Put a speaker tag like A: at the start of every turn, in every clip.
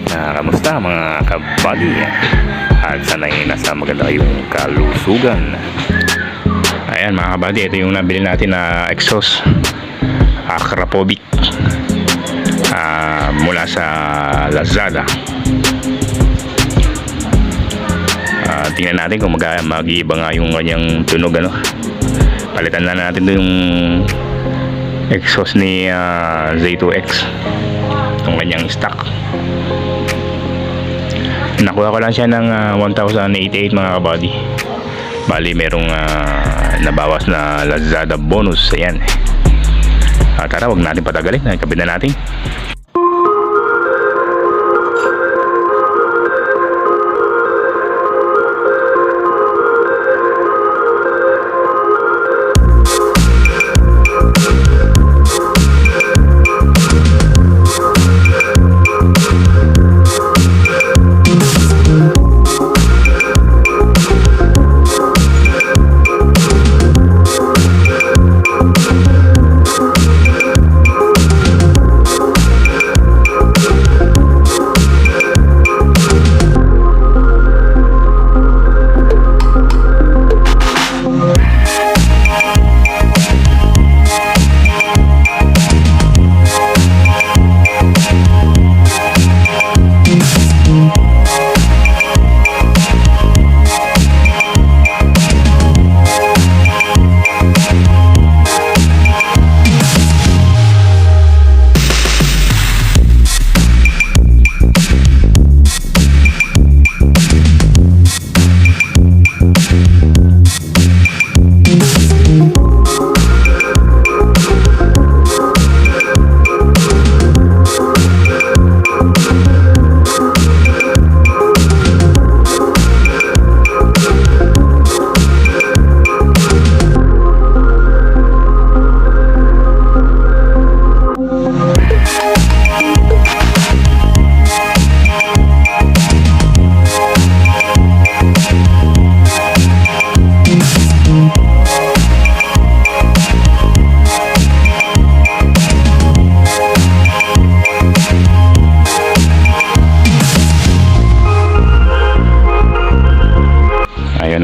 A: lahat. Kamusta mga kabady? At sana'y nasa maganda kayong kalusugan. Ayan mga kabady, ito yung nabili natin na exhaust AKRAPOVIC mula sa lazada. Tingnan natin kung mag-iiba nga yung kanyang tunog, ano. Palitan na natin ito yung exhaust ni z200x, itong kanyang stock. Nakuha ko lang siya ng 1,088 mga kabady. Bali merong nabawas na lazada bonus. Ayan. Tara, wag natin patagalin, nakikabit na natin.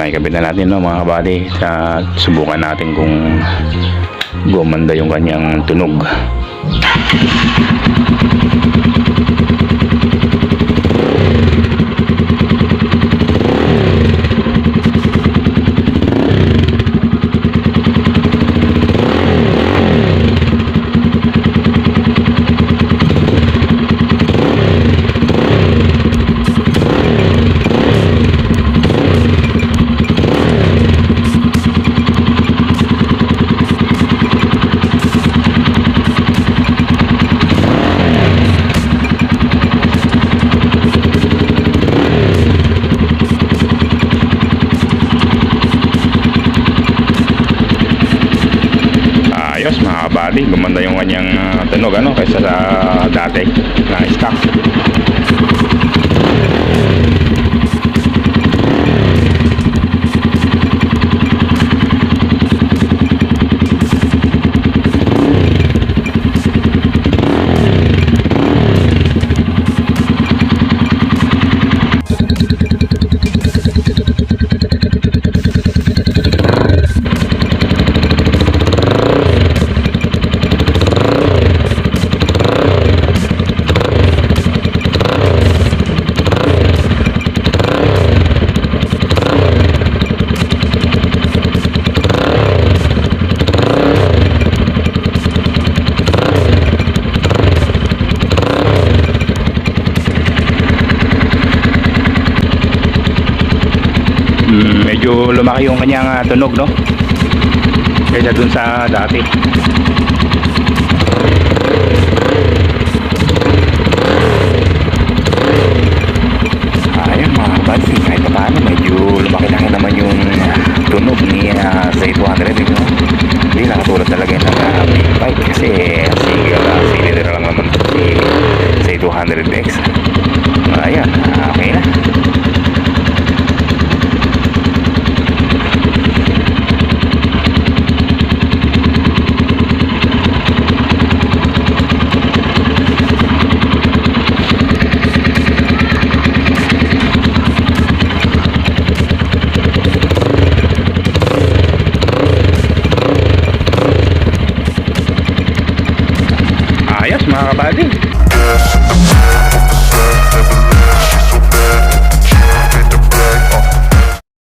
A: Ikabit na natin, no, mga kabady. Subukan natin kung gumanda yung kanyang tunog. Mga kabady, gumanda yung kanyang tunog, ano, kaysa sa dati na stock. Medyo lumaki yung kanyang tunog, no, kaysa dun sa dati. Ayan mga kabady, kahit pa paano medyo lumaki-laki naman yung tunog ni z200, no? Hindi nakatulad talaga yung big bike, kasi single lang naman si z200x. Ayan, okay na. ayos mga kabady.